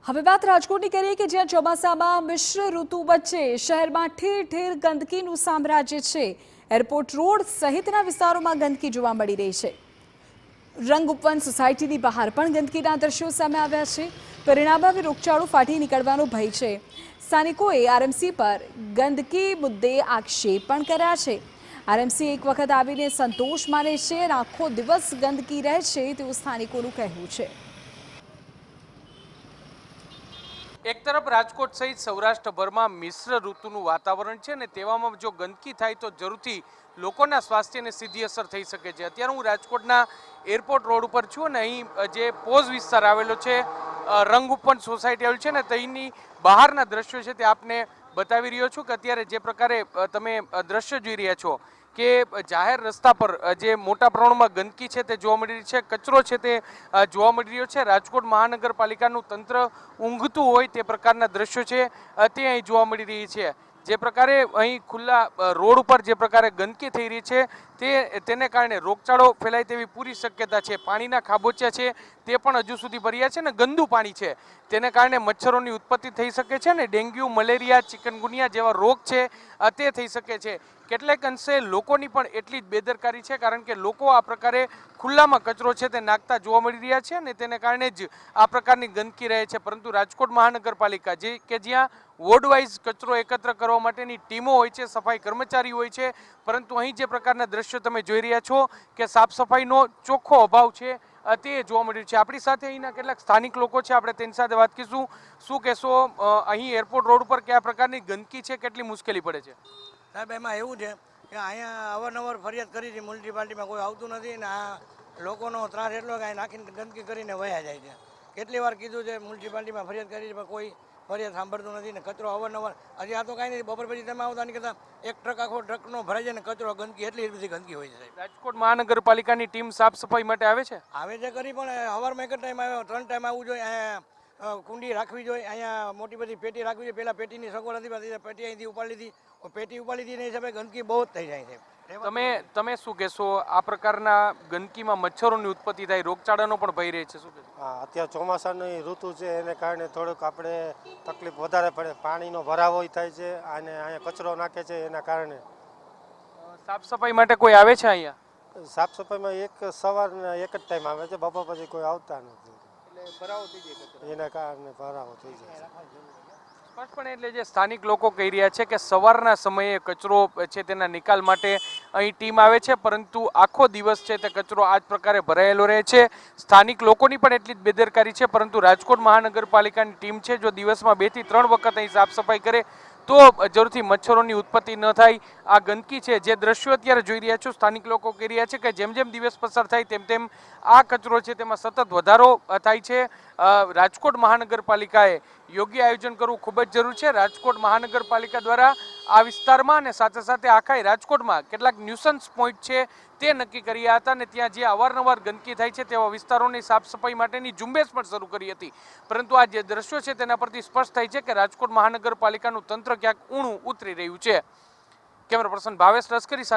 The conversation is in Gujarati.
હવે વાત રાજકોટની કરીએ કે જ્યાં ચોમાસામાં મિશ્ર ઋતુ વચ્ચે શહેરમાં ઠેર ઠેર ગંદકીનું સામ્રાજ્ય છે। એરપોર્ટ રોડ સહિતના વિસ્તારોમાં ગંદકી જોવા મળી રહી છે। રંગઉપવન સોસાયટીની બહાર પણ ગંદકીના દ્રશ્યો સામે આવ્યા છે। પરિણામે હવે રોગચાળો ફાટી નીકળવાનો ભય છે। સ્થાનિકોએ આરએમસી પર ગંદકી મુદ્દે આક્ષેપ પણ કર્યા છે। આરએમસી એક વખત આવીને સંતોષ માને છે અને આખો દિવસ ગંદકી રહે છે તેવું સ્થાનિકોનું કહેવું છે। એક તરફ રાજકોટ સહિત સૌરાષ્ટ્રભરમાં મિશ્ર ઋતુનું વાતાવરણ છે ને તેવામાં જો ગંદકી થાય તો જરૂરથી લોકોના સ્વાસ્થ્યને સીધી અસર થઈ શકે છે। અત્યારે હું રાજકોટના એરપોર્ટ રોડ ઉપર છું ને અહીં જે પોઝ વિસ્તાર આવેલો છે, રંગઉપવન સોસાયટી આવેલું છે ને તેની બહારના દ્રશ્યો છે તે આપને બતાવી રહ્યો છું કે અત્યારે જે પ્રકારે તમે દ્રશ્ય જોઈ રહ્યા છો કે જાહેર રસ્તા પર જે મોટા પ્રમાણમાં ગંદકી છે તે જોવા મળી રહી છે, કચરો છે તે જોવા મળી રહ્યો છે। રાજકોટ મહાનગરપાલિકાનું તંત્ર ઊંઘતું હોય તે પ્રકારના દ્રશ્યો છે તે અહીં જોવા મળી રહી છે। જે પ્રકારે અહીં ખુલ્લા રોડ ઉપર જે પ્રકારે ગંદકી થઈ રહી છે તેને કારણે રોગચાળો ફેલાય તેવી પૂરી શક્યતા છે। પાણીના ખાબોચિયા છે તે પણ હજુ સુધી ભર્યા છે ને ગંદુ પાણી છે તેને કારણે મચ્છરોની ઉત્પત્તિ થઈ શકે છે ને ડેન્ગ્યુ, મલેરિયા, ચિકનગુનિયા જેવા રોગ છે તે થઈ શકે છે। કેટલાક અંશે લોકોની પણ એટલી જ બેદરકારી છે કારણ કે લોકો આ પ્રકારે ખુલ્લામાં કચરો છે તે નાખતા જોવા મળી રહ્યા છે ને તેને કારણે જ આ પ્રકારની ગંદકી રહે છે। પરંતુ રાજકોટ મહાનગરપાલિકા કે જ્યાં વોર્ડ વાઇઝ કચરો એકત્ર કરવા માટેની ટીમો હોય છે, સફાઈ કર્મચારી હોય છે, પરંતુ અહીં જે પ્રકારના દ્રશ્યો તમે જોઈ રહ્યા છો કે સાફ સફાઈનો ચોખ્ખો અભાવ છે તે જોવા મળ્યું છે। આપણી સાથે અહીંના કેટલાક સ્થાનિક લોકો છે, આપણે તેની સાથે વાત કરીશું। શું કહેશો, અહીં એરપોર્ટ રોડ ઉપર કયા પ્રકારની ગંદકી છે, કેટલી મુશ્કેલી પડે છે? સાહેબ, એમાં એવું છે કે અહીંયા અવારનવાર ફરિયાદ કરી છે, મ્યુનિસિપાલિટીમાં કોઈ આવતું નથી ને આ લોકોનો ત્રાસ એટલો કે અહીં નાખીને ગંદકી કરીને વયા જાય છે। કેટલી વાર કીધું છે, મ્યુનિસિપાલિટીમાં ફરિયાદ કરી છે પણ કોઈ ફરિયાદ સાંભળતું નથી ને કચરો અવારનવાર હજી આ તો કાંઈ નથી, બપોર પછી તમે આવતા નહીં કરતાં એક ટ્રક આખો ટ્રકનો ભરાઈ જાય ને કચરો ગંદકી એટલી બધી ગંદકી હોય છે સાહેબ। રાજકોટ મહાનગરપાલિકાની ટીમ સાફ સફાઈ માટે આવે છે? આવે છે કરી પણ સવારમાં એક જ ટાઈમ આવ્યો, 3 ટાઈમ આવવું જોઈએ। અહીંયા કુંડી રાખવી જોઈએ, અહીંયા મોટી બધી પેટી રાખવી જોઈએ। પહેલાં પેટીની સગવડ હતી, પેટી અહીંથી ઉપાડી લીધી, પેટી ઉપાડી લીધી ને હિસાબે ગંદકી બહુ જ થઈ જાય છે। તમે શું કહેશો, આ પ્રકારના ગંદકીમાં મચ્છરોની ઉત્પત્તિ થાય, રોગચાળાનો પણ ભય રહે છે, શું કહેશો? હા, અત્યારે ચોમાસાની ઋતુ છે એને કારણે થોડુંક આપણે તકલીફ વધારે પડે, પાણીનો ભરાવો થાય છે અને અહીંયા કચરો નાખે છે એના કારણે। સાફ સફાઈ માટે કોઈ આવે છે અહીંયા? સાફ સફાઈમાં એક સવારના એક જ ટાઈમ આવે છે, બપોર પછી કોઈ આવતા નથી એટલે ભરાવો થઈ જાય, એના કારણે ભરાવો થઈ જાય છે। સ્પષ્ટપણે એટલે જે સ્થાનિક લોકો કહી રહ્યા છે કે સવારના સમયે કચરો છે તેના નિકાલ માટે અહીં ટીમ આવે છે, પરંતુ આખો દિવસ છે તે કચરો આ જ પ્રકારે ભરાયેલો રહે છે। સ્થાનિક લોકોની પણ એટલી જ બેદરકારી છે, પરંતુ રાજકોટ મહાનગરપાલિકાની ટીમ છે જો દિવસમાં 2 થી 3 વખત અહીં સાફ સફાઈ કરે તો જરૂરથી મચ્છરોની ઉત્પત્તિ ન થાય। આ ગંદકી છે, જે દ્રશ્યો અત્યારે જોઈ રહ્યા છો, સ્થાનિક લોકો કહી રહ્યા છે કે જેમ જેમ દિવસ પસાર થાય તેમ તેમ આ કચરો છે તેમાં સતત વધારો થાય છે। રાજકોટ મહાનગરપાલિકાએ યોગ્ય આયોજન કરવું ખૂબ જ જરૂરી છે। રાજકોટ મહાનગરપાલિકા દ્વારા આ વિસ્તારમાં અને સાથે સાથે આખા રાજકોટમાં કેટલાક ન્યુસન્સ પોઈન્ટ છે તે નક્કી કર્યા હતા અને ત્યાં જે અવારનવાર ગંદકી થાય છે તેવા વિસ્તારોની સાફ સફાઈ માટેની ઝુંબેશ પણ શરૂ કરી હતી, પરંતુ આ જે દ્રશ્યો છે તેના પરથી સ્પષ્ટ થાય છે કે રાજકોટ મહાનગરપાલિકાનું તંત્ર ક્યાંક ઊણું ઉતરી રહ્યું છે। કેમેરા પર્સન ભાવેશ લશ્કરી સાથે